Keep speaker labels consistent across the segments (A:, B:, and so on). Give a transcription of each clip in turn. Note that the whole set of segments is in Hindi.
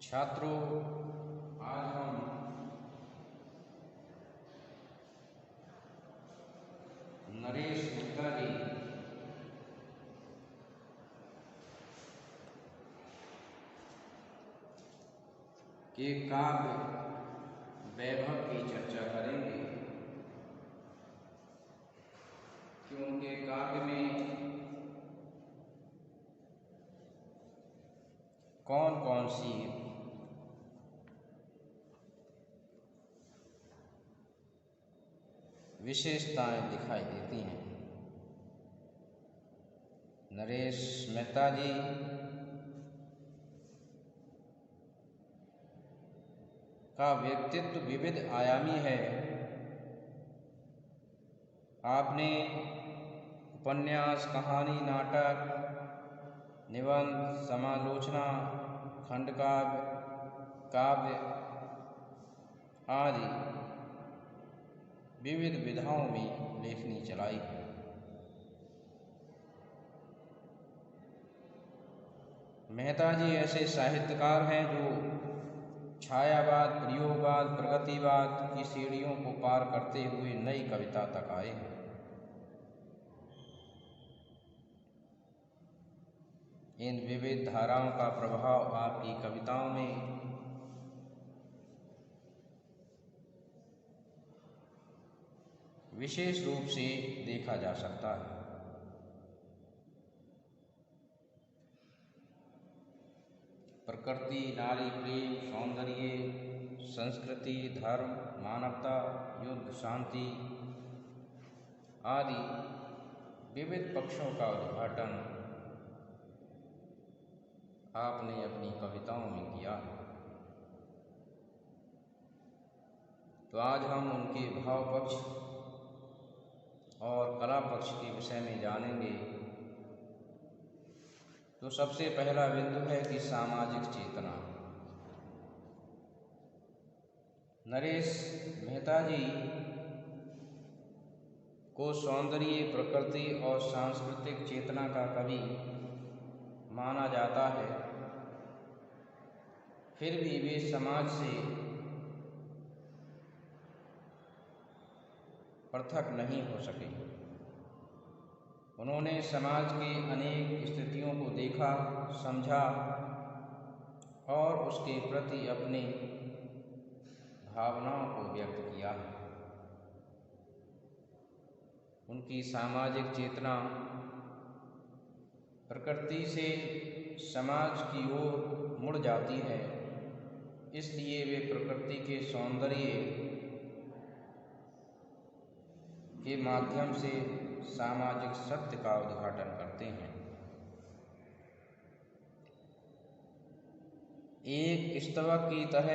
A: छात्रों, आज हम नरेश मेहता जी के काव्य वैभव की चर्चा करेंगे कि उनके काव्य में कौन कौन सी विशेषताएं दिखाई देती हैं। नरेश मेहता जी का व्यक्तित्व विविध आयामी है। आपने उपन्यास, कहानी, नाटक, निबंध, समालोचना, खंडकाव्य, काव्य आदि विविध विधाओं में लेखनी चलाई है। मेहता जी ऐसे साहित्यकार हैं जो छायावाद, प्रयोगवाद, प्रगतिवाद की सीढ़ियों को पार करते हुए नई कविता तक आए हैं। इन विविध धाराओं का प्रभाव आपकी कविताओं में विशेष रूप से देखा जा सकता है। प्रकृति, नारी प्रेम, सौंदर्य, संस्कृति, धर्म, मानवता, युद्ध, शांति आदि विविध पक्षों का उद्घाटन आपने अपनी कविताओं में किया है। तो आज हम उनके भाव पक्ष और कला पक्ष के विषय में जानेंगे। तो सबसे पहला बिंदु है कि सामाजिक चेतना। नरेश मेहता जी को सौंदर्य, प्रकृति और सांस्कृतिक चेतना का कवि माना जाता है, फिर भी वे समाज से पृथक नहीं हो सके। उन्होंने समाज के अनेक स्थितियों को देखा, समझा और उसके प्रति अपनी भावनाओं को व्यक्त किया है। उनकी सामाजिक चेतना प्रकृति से समाज की ओर मुड़ जाती है, इसलिए वे प्रकृति के सौंदर्य के माध्यम से सामाजिक सत्य का उद्घाटन करते हैं। एक स्तवक की तरह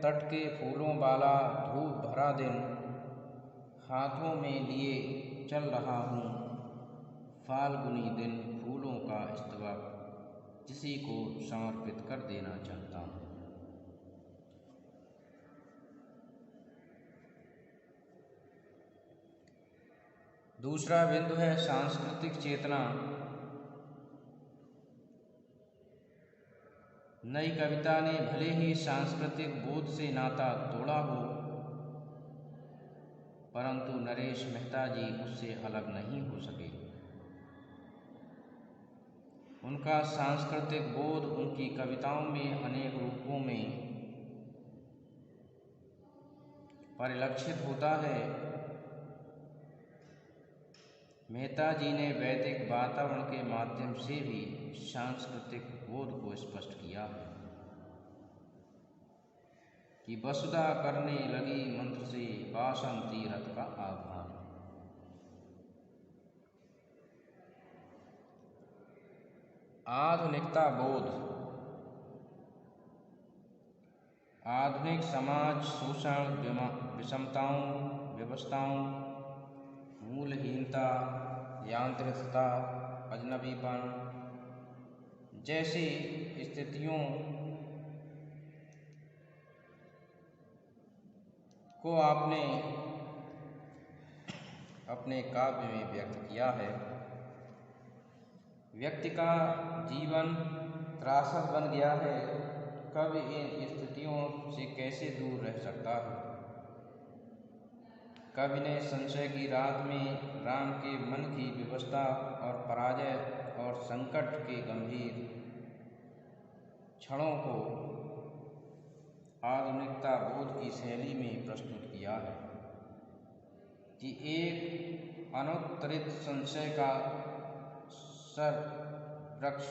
A: तट के फूलों वाला धूप भरा दिन हाथों में लिए चल रहा हूँ, फाल्गुनी दिन फूलों का स्तवक किसी को समर्पित कर देना चाहता हूँ। दूसरा बिंदु है सांस्कृतिक चेतना। नई कविता ने भले ही सांस्कृतिक बोध से नाता तोड़ा हो, परंतु नरेश मेहता जी उससे अलग नहीं हो सके। उनका सांस्कृतिक बोध उनकी कविताओं में अनेक रूपों में परिलक्षित होता है। मेहता जी ने वैदिक वातावरण के माध्यम से भी सांस्कृतिक बोध को स्पष्ट किया है कि वसुधा करने लगी मंत्र से वासंती रथ का आह्वान। आधुनिकता बोध। आधुनिक समाज शोषण, विषमताओं, व्यवस्थाओं, मूलहीनता, यांत्रिकता, अजनबीपन जैसी स्थितियों को आपने अपने काव्य में व्यक्त किया है। व्यक्ति का जीवन त्रासद बन गया है, कवि इन स्थितियों से कैसे दूर रह सकता है। कवि ने संशय की रात में राम के मन की विवशता और पराजय और संकट के गंभीर क्षणों को आधुनिकता बोध की शैली में प्रस्तुत किया है कि एक अनुत्तरित संशय का सर वृक्ष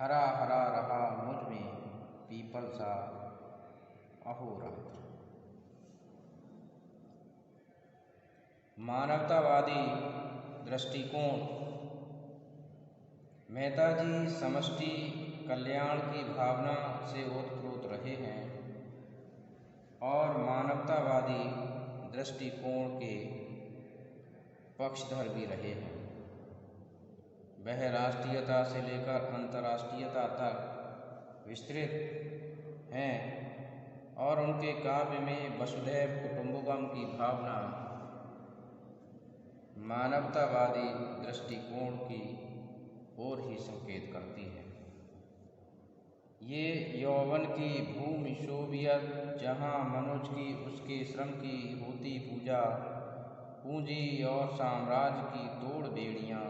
A: हरा हरा रहा मुझ में पीपल सा अहोरात्र। मानवतावादी दृष्टिकोण। मेहता जी समष्टि कल्याण की भावना से ओतप्रोत रहे हैं और मानवतावादी दृष्टिकोण के पक्षधर भी रहे हैं। वह राष्ट्रीयता से लेकर अंतर्राष्ट्रीयता तक विस्तृत हैं और उनके काव्य में वसुधैव कुटुंबकम की भावना मानवतावादी दृष्टिकोण की ओर ही संकेत करती है। ये यौवन की भूमि शोभियत, जहाँ मनुज की उसके श्रम की होती पूजा, पूंजी और साम्राज्य की तोड़ बेड़ियाँ,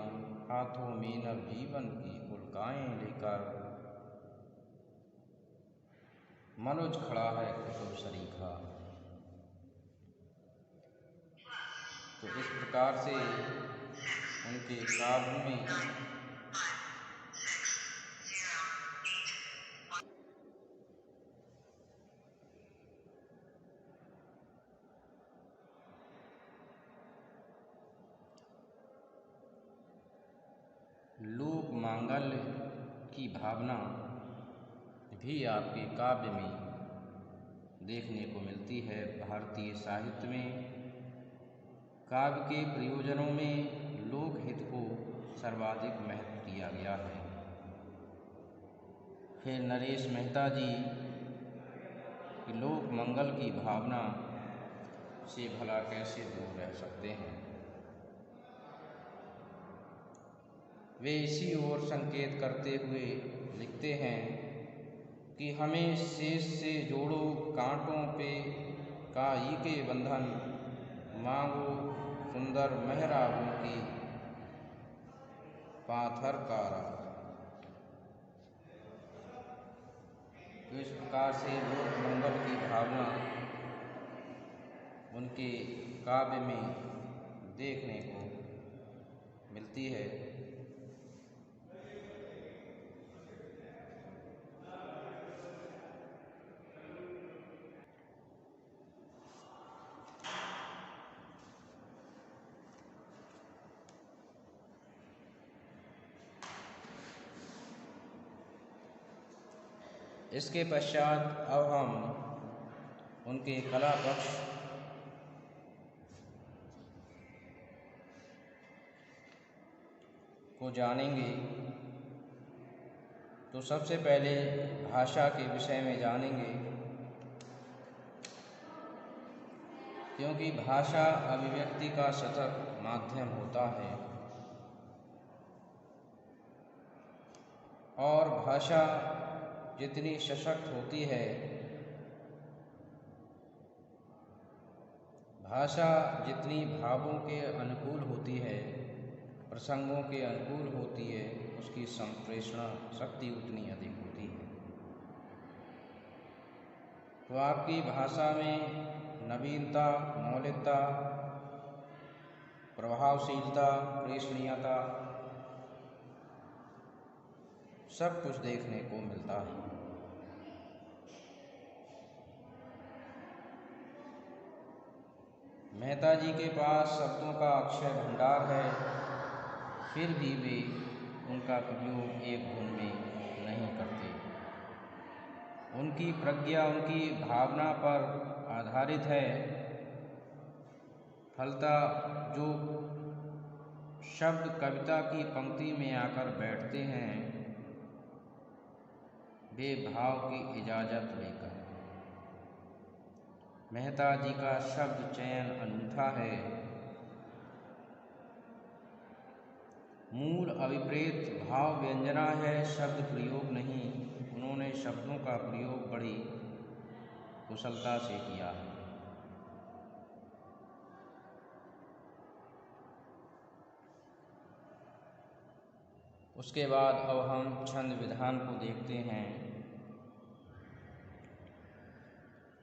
A: हाथों में नव जीवन की उल्काएँ लेकर मनुज खड़ा है कुतुब शरीखा। तो इस प्रकार से उनके काव्य में लोक मांगल्य की भावना भी आपके काव्य में देखने को मिलती है। भारतीय साहित्य में काव्य के प्रयोजनों में लोकहित को सर्वाधिक महत्व दिया गया है। फिर नरेश मेहता जी की लोक मंगल की भावना से भला कैसे दूर रह सकते हैं। वे इसी ओर संकेत करते हुए लिखते हैं कि हमें शेष से जोड़ो कांटों पे काई के बंधन, मांगो सुंदर मेहराबों की पाथर का राग। तो इस प्रकार से लोक मंगल की भावना उनके काव्य में देखने को मिलती है। इसके पश्चात अब हम उनके कला पक्ष को जानेंगे। तो सबसे पहले भाषा के विषय में जानेंगे, क्योंकि भाषा अभिव्यक्ति का सतत माध्यम होता है और भाषा जितनी सशक्त होती है, भाषा जितनी भावों के अनुकूल होती है, प्रसंगों के अनुकूल होती है, उसकी संप्रेषण शक्ति उतनी अधिक होती है। तो आपकी भाषा में नवीनता, मौलिकता, प्रभावशीलता, प्रेषणीयता सब कुछ देखने को मिलता है। मेहता जी के पास शब्दों का अक्षय भंडार है, फिर भी वे उनका प्रयोग एक धुन में नहीं करते। उनकी प्रज्ञा उनकी भावना पर आधारित है। फलतः जो शब्द कविता की पंक्ति में आकर बैठते हैं, वे भाव की इजाज़त लेकर। मेहता जी का शब्द चयन अनूठा है। मूल अभिप्रेत भाव व्यंजना है, शब्द प्रयोग नहीं। उन्होंने शब्दों का प्रयोग बड़ी कुशलता से किया है। उसके बाद अब हम छंद विधान को देखते हैं।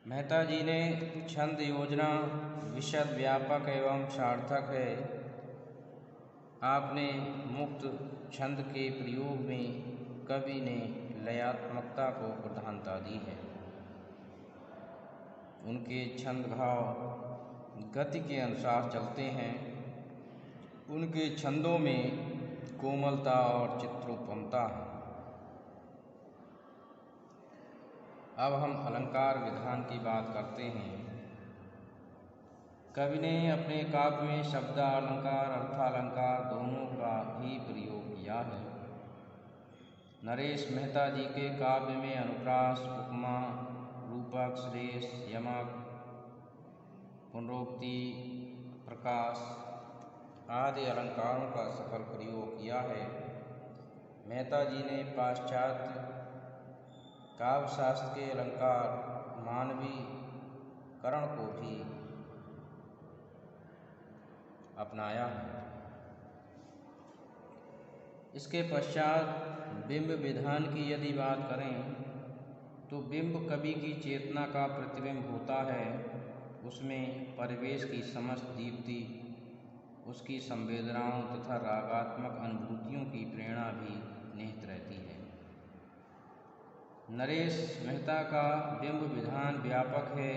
A: मेहता जी ने छंद योजना विशद, व्यापक एवं सार्थक है। आपने मुक्त छंद के प्रयोग में कवि ने लयात्मकता को प्रधानता दी है। उनके छंद भाव गति के अनुसार चलते हैं। उनके छंदों में कोमलता और चित्रोपमता है। अब हम अलंकार विधान की बात करते हैं। कवि ने अपने काव्य में शब्दालंकार, अर्थालंकार दोनों का ही प्रयोग किया है। नरेश मेहता जी के काव्य में अनुप्रास, उपमा, रूपक, श्लेष, यमक, पुनरोक्ति, प्रकाश आदि अलंकारों का सफल प्रयोग किया है। मेहता जी ने पाश्चात्य काव्यशास्त्र के अलंकार मानवीकरण को भी अपनाया है। इसके पश्चात बिंब विधान की यदि बात करें तो बिंब कवि की चेतना का प्रतिबिंब होता है। उसमें परिवेश की समस्त दीप्ति, उसकी संवेदनाओं तथा रागात्मक अनुभूतियों की प्रेरणा भी निहित रहती है। नरेश मेहता का बिंब विधान व्यापक है।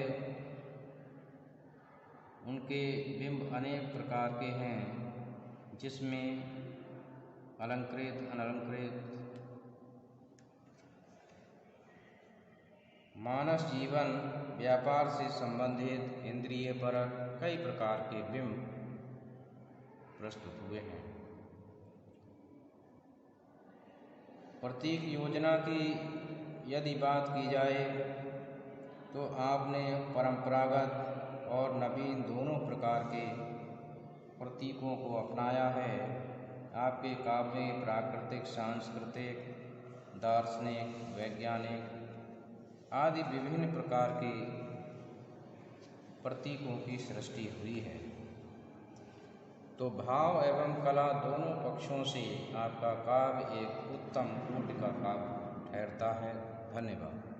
A: उनके बिंब अनेक प्रकार के हैं, जिसमें अलंकृत, अनलंकृत, मानस जीवन, व्यापार से संबंधित, इंद्रिय परक कई प्रकार के बिंब प्रस्तुत हुए हैं। प्रतीक योजना की यदि बात की जाए तो आपने परंपरागत और नवीन दोनों प्रकार के प्रतीकों को अपनाया है। आपके काव्य में प्राकृतिक, सांस्कृतिक, दार्शनिक, वैज्ञानिक आदि विभिन्न प्रकार के प्रतीकों की सृष्टि हुई है। तो भाव एवं कला दोनों पक्षों से आपका काव्य एक उत्तम कोटि का काव्य ठहरता है। धन्यवाद।